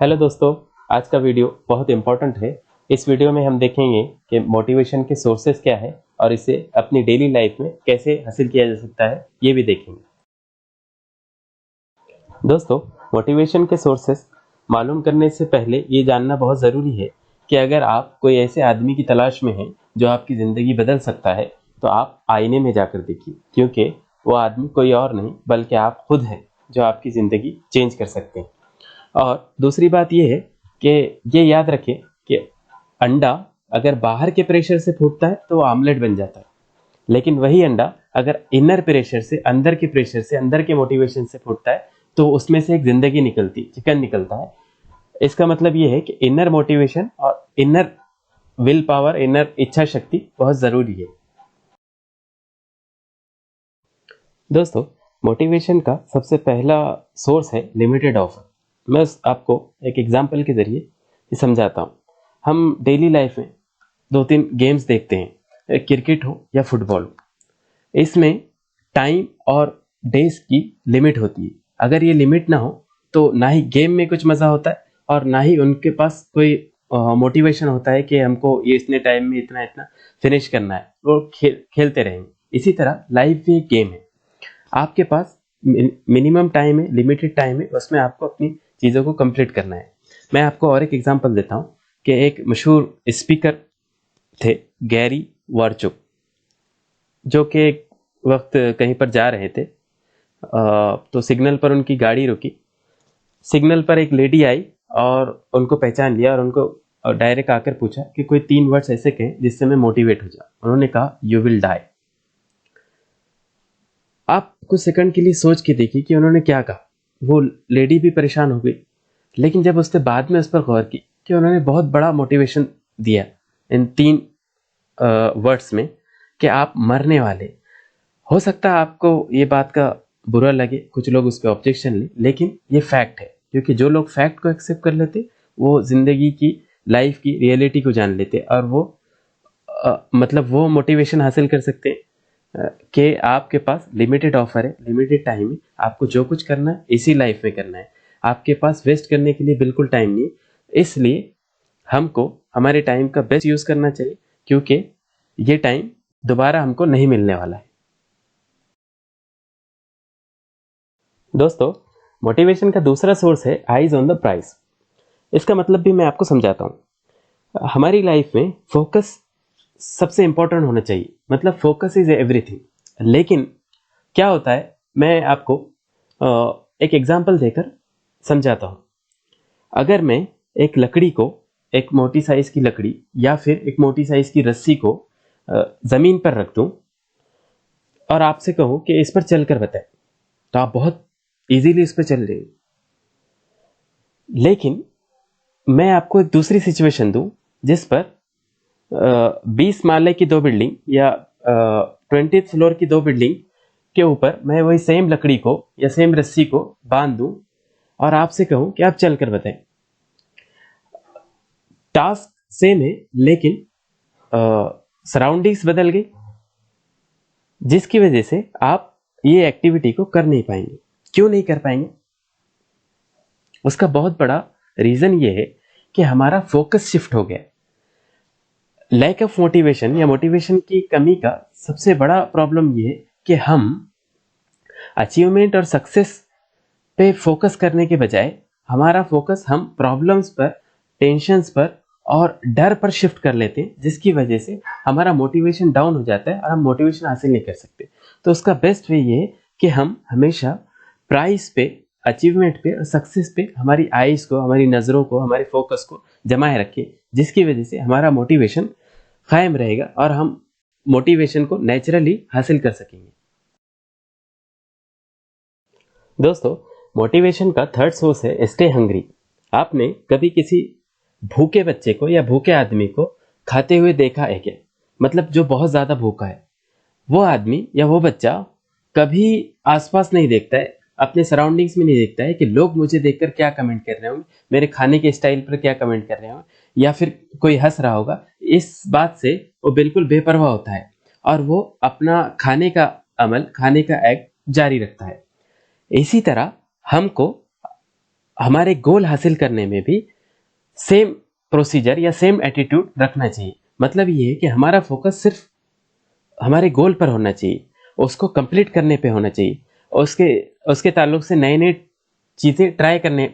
Hello दोस्तों, आज का वीडियो बहुत इम्पोर्टेंट है। इस वीडियो में हम देखेंगे कि मोटिवेशन के सोर्सेस क्या है और इसे अपनी डेली लाइफ में कैसे हासिल किया जा सकता है, ये भी देखेंगे। दोस्तों, मोटिवेशन के सोर्सेस मालूम करने से पहले ये जानना बहुत ज़रूरी है कि अगर आप कोई ऐसे आदमी की तलाश में हैं जो आपकी ज़िंदगी बदल सकता है, तो आप आईने में जाकर देखिए, क्योंकि वो आदमी कोई और नहीं बल्कि आप खुद हैं जो आपकी ज़िंदगी चेंज कर सकते हैं। और दूसरी बात यह है कि ये याद रखें कि अंडा अगर बाहर के प्रेशर से फूटता है तो वो आमलेट बन जाता है, लेकिन वही अंडा अगर इनर प्रेशर से, अंदर के प्रेशर से, अंदर के मोटिवेशन से फूटता है तो उसमें से एक जिंदगी निकलती, चिकन निकलता है। इसका मतलब ये है कि इनर मोटिवेशन और इनर विल पावर, इनर इच्छा शक्ति बहुत ज़रूरी है। दोस्तों, मोटिवेशन का सबसे पहला सोर्स है लिमिटेड ऑफर। मैं आपको एक एग्जांपल के जरिए ये समझाता हूँ। हम डेली लाइफ में दो तीन गेम्स देखते हैं, क्रिकेट हो या फुटबॉल हो। इसमें टाइम और डेज की लिमिट होती है। अगर ये लिमिट ना हो तो ना ही गेम में कुछ मज़ा होता है और ना ही उनके पास कोई मोटिवेशन होता है कि हमको ये इतने टाइम में इतना इतना फिनिश करना है। वो खेलते रहेंगे। इसी तरह लाइफ भी एक गेम है। आपके पास मिनिमम टाइम है, लिमिटेड टाइम है, उसमें आपको अपनी चीज़ों को कंप्लीट करना है। मैं आपको और एक एग्जांपल देता हूँ कि एक मशहूर स्पीकर थे, गैरी वारचुक, जो कि एक वक्त कहीं पर जा रहे थे। तो सिग्नल पर उनकी गाड़ी रुकी। सिग्नल पर एक लेडी आई और उनको पहचान लिया और उनको डायरेक्ट आकर पूछा कि कोई 3 वर्ड्स ऐसे कहें जिससे मैं मोटिवेट हो जाऊं। उन्होंने कहा, यू विल डाई। आप कुछ सेकंड के लिए सोच के देखिए कि उन्होंने क्या कहा। वो लेडी भी परेशान हो गई, लेकिन जब उसने बाद में उस पर गौर की कि उन्होंने बहुत बड़ा मोटिवेशन दिया इन 3 वर्ड्स में कि आप मरने वाले। हो सकता है आपको ये बात का बुरा लगे, कुछ लोग उस पर ऑब्जेक्शन ले, लेकिन ये फैक्ट है। क्योंकि जो लोग फैक्ट को एक्सेप्ट कर लेते, वो जिंदगी की, लाइफ की रियलिटी को जान लेते और वो मतलब वो मोटिवेशन हासिल कर सकते हैं कि आपके पास लिमिटेड ऑफर है, लिमिटेड टाइम है, आपको जो कुछ करना है इसी लाइफ में करना है। आपके पास वेस्ट करने के लिए बिल्कुल टाइम नहीं है। इसलिए हमको हमारे टाइम का बेस्ट यूज करना चाहिए, क्योंकि ये टाइम दोबारा हमको नहीं मिलने वाला है। दोस्तों, मोटिवेशन का दूसरा सोर्स है आइज ऑन द प्राइस। इसका मतलब भी मैं आपको समझाता हूँ। हमारी लाइफ में फोकस सबसे इंपॉर्टेंट होना चाहिए, मतलब फोकस इज एवरीथिंग। लेकिन क्या होता है, मैं आपको एक एग्जांपल देकर समझाता हूँ। अगर मैं एक लकड़ी को, एक मोटी साइज की लकड़ी या फिर एक मोटी साइज की रस्सी को जमीन पर रख दूं और आपसे कहूं कि इस पर चलकर बताएं, तो आप बहुत इजीली इस पर चल रहे हैं। लेकिन मैं आपको एक दूसरी सिचुएशन दूं जिस पर 20 माले की 2 बिल्डिंग या 20th फ्लोर की 2 बिल्डिंग के ऊपर मैं वही सेम लकड़ी को या सेम रस्सी को बांध दूं और आपसे कहूं कि आप चलकर बताएं। टास्क सेम है, लेकिन सराउंडिंग्स बदल गई, जिसकी वजह से आप ये एक्टिविटी को कर नहीं पाएंगे। क्यों नहीं कर पाएंगे? उसका बहुत बड़ा रीजन ये है कि हमारा फोकस शिफ्ट हो गया। लैक ऑफ मोटिवेशन या मोटिवेशन की कमी का सबसे बड़ा प्रॉब्लम ये है कि हम अचीवमेंट और सक्सेस पे फोकस करने के बजाय हमारा फोकस हम प्रॉब्लम्स पर, टेंशन्स पर और डर पर शिफ्ट कर लेते हैं, जिसकी वजह से हमारा मोटिवेशन डाउन हो जाता है और हम मोटिवेशन हासिल नहीं कर सकते। तो उसका बेस्ट वे ये है कि हम हमेशा प्राइस पे, अचीवमेंट पे और सक्सेस पे हमारी आइज को, हमारी नज़रों को, हमारे फोकस को जमाए रखें, जिसकी वजह से हमारा मोटिवेशन कायम रहेगा और हम मोटिवेशन को नेचुरली हासिल कर सकेंगे। दोस्तों, मोटिवेशन का थर्ड सोर्स है स्टे हंग्री। आपने कभी किसी भूखे बच्चे को या भूखे आदमी को खाते हुए देखा है क्या? मतलब जो बहुत ज्यादा भूखा है, वो आदमी या वो बच्चा कभी आसपास नहीं देखता है, अपने सराउंडिंग्स में नहीं देखता है कि लोग मुझे देखकर क्या कमेंट कर रहे होंगे, मेरे खाने के स्टाइल पर क्या कमेंट कर रहे होंगे, या फिर कोई हंस रहा होगा। इस बात से वो बिल्कुल बेपरवाह होता है और वो अपना खाने का अमल, खाने का एक्ट जारी रखता है। इसी तरह हमको हमारे गोल हासिल करने में भी सेम प्रोसीजर या सेम एटीट्यूड रखना चाहिए। मतलब ये है कि हमारा फोकस सिर्फ हमारे गोल पर होना चाहिए, उसको कंप्लीट करने पे होना चाहिए, और उसके उसके ताल्लुक से नए नए चीज़ें ट्राई करने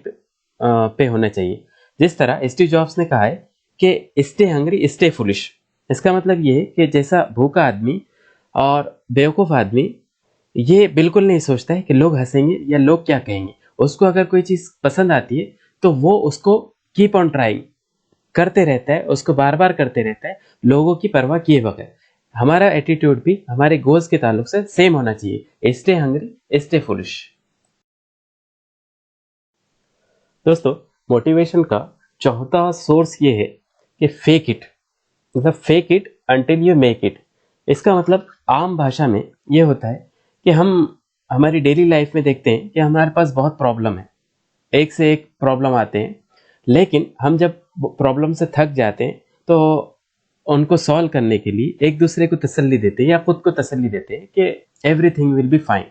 पे होना चाहिए। जिस तरह स्टीव जॉब्स ने कहा है कि स्टे हंग्री स्टे फुलिश। इसका मतलब ये है कि जैसा भूखा आदमी और बेवकूफ़ आदमी ये बिल्कुल नहीं सोचता है कि लोग हंसेंगे या लोग क्या कहेंगे। उसको अगर कोई चीज़ पसंद आती है तो वो उसको कीप ऑन ट्राइंग करते रहता है, उसको बार बार करते रहता है, लोगों की परवाह किए बगैर। हमारा एटीट्यूड भी हमारे गोल्स के ताल्लुक से सेम होना चाहिए, स्टे हंग्री स्टे फुलिश। दोस्तों, मोटिवेशन का चौथा सोर्स ये है कि फेक इट, मतलब fake it until you make it. इसका मतलब आम भाषा में ये होता है कि हम हमारी डेली लाइफ में देखते हैं कि हमारे पास बहुत प्रॉब्लम है, एक से एक प्रॉब्लम आते हैं, लेकिन हम जब प्रॉब्लम से थक जाते हैं तो उनको सॉल्व करने के लिए एक दूसरे को तसल्ली देते हैं या खुद को तसल्ली देते हैं कि everything will be fine,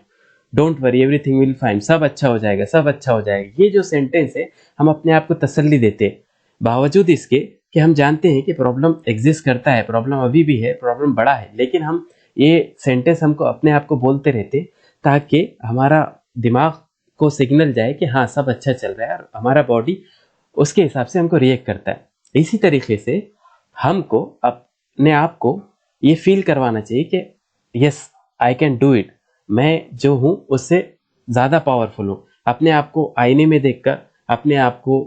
don't worry, everything will fine, सब अच्छा हो जाएगा, सब अच्छा हो जाएगा। ये जो सेंटेंस है, हम अपने आप को तसल्ली देते हैं, बावजूद इसके कि हम जानते हैं कि प्रॉब्लम एग्जिस्ट करता है, प्रॉब्लम अभी भी है, प्रॉब्लम बड़ा है, लेकिन हम ये सेंटेंस हमको अपने आप को बोलते रहते ताकि हमारा दिमाग को सिग्नल जाए कि हाँ सब अच्छा चल रहा है, और हमारा बॉडी उसके हिसाब से हमको रिएक्ट करता है। इसी तरीके से हमको अपने आप को ये फील करवाना चाहिए कि yes I can do it, मैं जो हूँ उससे ज़्यादा पावरफुल हूँ। अपने आप को आईने में देखकर अपने आप को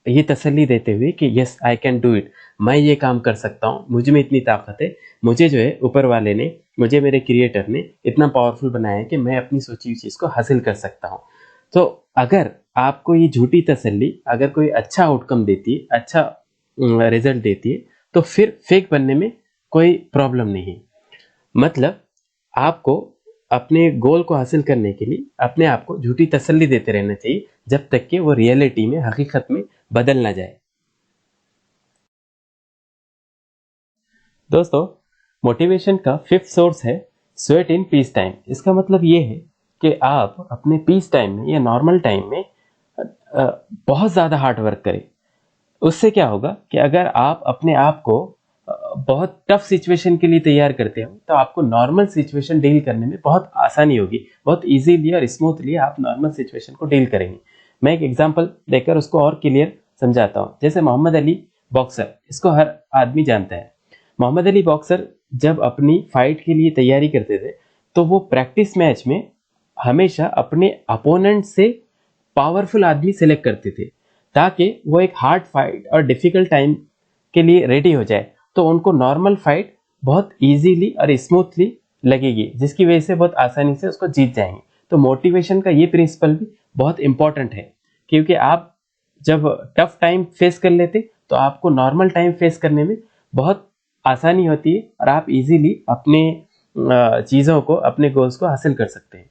ये तसल्ली देते हुए कि yes I can do it, मैं ये काम कर सकता हूँ, मुझे में इतनी ताकत है, मुझे जो है ऊपर वाले ने, मुझे मेरे क्रिएटर ने इतना पावरफुल बनाया है कि मैं अपनी सोची हुई चीज़ को हासिल कर सकता हूँ। तो अगर आपको ये झूठी तसल्ली अगर कोई अच्छा आउटकम देती है, अच्छा रिजल्ट देती है, तो फिर फेक बनने में कोई प्रॉब्लम नहीं है। मतलब आपको अपने गोल को हासिल करने के लिए अपने आप को झूठी तसल्ली देते रहना चाहिए, जब तक कि वो रियलिटी में, हकीकत में बदल ना जाए। दोस्तों, मोटिवेशन का फिफ्थ सोर्स है स्वेट इन पीस टाइम। इसका मतलब ये है कि आप अपने पीस टाइम में या नॉर्मल टाइम में बहुत ज़्यादा हार्ड वर्क करें। उससे क्या होगा कि अगर आप अपने आप को बहुत टफ सिचुएशन के लिए तैयार करते हो, तो आपको नॉर्मल सिचुएशन डील करने में बहुत आसानी होगी, बहुत इजीली और स्मूथली आप नॉर्मल सिचुएशन को डील करेंगे। मैं एक एग्जांपल देकर उसको और क्लियर समझाता हूँ। जैसे मोहम्मद अली बॉक्सर, इसको हर आदमी जानता है। मोहम्मद अली बॉक्सर जब अपनी फाइट के लिए तैयारी करते थे, तो वो प्रैक्टिस मैच में हमेशा अपने अपोनेंट से पावरफुल आदमी सेलेक्ट करते थे, ताकि वो एक हार्ड फाइट और डिफिकल्ट टाइम के लिए रेडी हो जाए, तो उनको नॉर्मल फाइट बहुत इजीली और स्मूथली लगेगी, जिसकी वजह से बहुत आसानी से उसको जीत जाएंगे। तो मोटिवेशन का ये प्रिंसिपल भी बहुत इंपॉर्टेंट है, क्योंकि आप जब टफ टाइम फेस कर लेते तो आपको नॉर्मल टाइम फेस करने में बहुत आसानी होती है, और आप इजीली अपने चीज़ों को, अपने गोल्स को हासिल कर सकते हैं।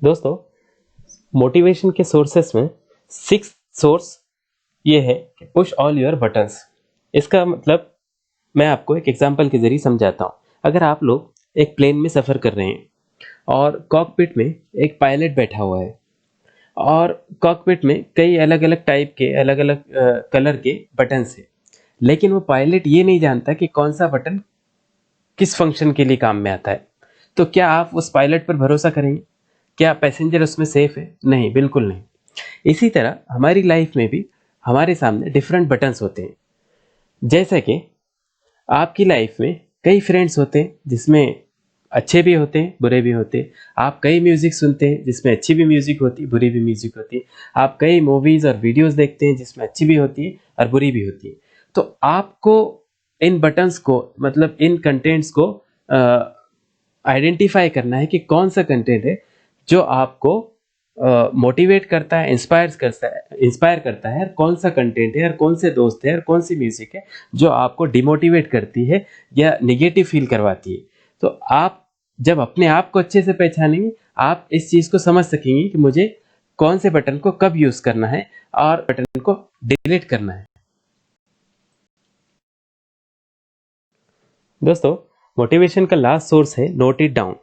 दोस्तों, मोटिवेशन के सोर्सेस में सिक्स सोर्स ये है कि पुश ऑल योर बटन्स। इसका मतलब मैं आपको एक एग्जांपल के जरिए समझाता हूँ। अगर आप लोग एक प्लेन में सफ़र कर रहे हैं और कॉकपिट में एक पायलट बैठा हुआ है, और कॉकपिट में कई अलग अलग टाइप के, अलग अलग कलर के बटन्स हैं, लेकिन वो पायलट ये नहीं जानता कि कौन सा बटन किस फंक्शन के लिए काम में आता है। तो क्या आप उस पायलट पर भरोसा करेंगे? क्या पैसेंजर उसमें सेफ है? नहीं, बिल्कुल नहीं। इसी तरह हमारी लाइफ में भी हमारे सामने डिफरेंट बटन्स होते हैं। जैसे कि आपकी लाइफ में कई फ्रेंड्स होते हैं, जिसमें अच्छे भी होते हैं, बुरे भी होते हैं। आप कई म्यूजिक सुनते हैं, जिसमें अच्छी भी म्यूजिक होती है, बुरी भी म्यूजिक होती है। आप कई मूवीज और वीडियोस देखते हैं, जिसमें अच्छी भी होती है और बुरी भी होती है। तो आपको इन बटन्स को, मतलब इन कंटेंट्स को आइडेंटिफाई करना है कि कौन सा कंटेंट है जो आपको मोटिवेट करता है, इंस्पायर करता है, और कौन सा कंटेंट है, और कौन से दोस्त है, और कौन सी म्यूजिक है जो आपको डिमोटिवेट करती है या नेगेटिव फील करवाती है। तो आप जब अपने आप को अच्छे से पहचानेंगे, आप इस चीज़ को समझ सकेंगे कि मुझे कौन से बटन को कब यूज़ करना है और बटन को डिलीट करना है। दोस्तों, मोटिवेशन का लास्ट सोर्स है नोट इट डाउन।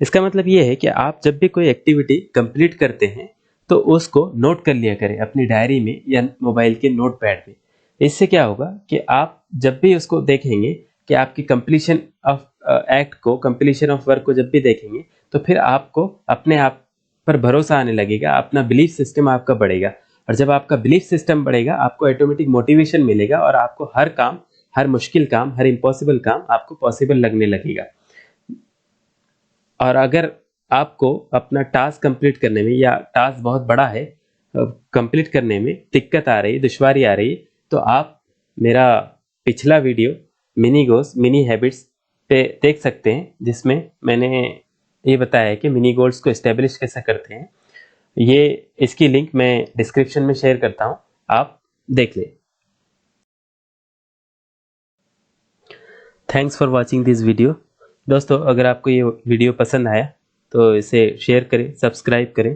इसका मतलब ये है कि आप जब भी कोई एक्टिविटी कंप्लीट करते हैं तो उसको नोट कर लिया करें अपनी डायरी में या मोबाइल के नोट पैड में। इससे क्या होगा कि आप जब भी उसको देखेंगे कि आपकी कंप्लीशन ऑफ एक्ट को, कंप्लीशन ऑफ वर्क को जब भी देखेंगे तो फिर आपको अपने आप पर भरोसा आने लगेगा, अपना बिलीफ सिस्टम आपका बढ़ेगा। और जब आपका बिलीफ सिस्टम बढ़ेगा आपको ऑटोमेटिक मोटिवेशन मिलेगा और आपको हर काम, हर मुश्किल काम, हर इम्पॉसिबल काम आपको पॉसिबल लगने लगेगा। और अगर आपको अपना टास्क कंप्लीट करने में या टास्क बहुत बड़ा है कंप्लीट करने में दिक्कत आ रही, दुश्वारी आ रही, तो आप मेरा पिछला video mini goals, mini habits पे देख सकते हैं, जिसमें मैंने ये बताया है कि मिनी गोल्स को एस्टेब्लिश कैसे करते हैं। ये इसकी लिंक मैं डिस्क्रिप्शन में शेयर करता हूँ, आप देख लें। Thanks for watching this video. दोस्तों, अगर आपको ये वीडियो पसंद आया तो इसे शेयर करें, सब्सक्राइब करें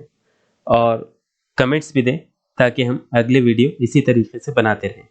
और कमेंट्स भी दें ताकि हम अगले वीडियो इसी तरीके से बनाते रहें।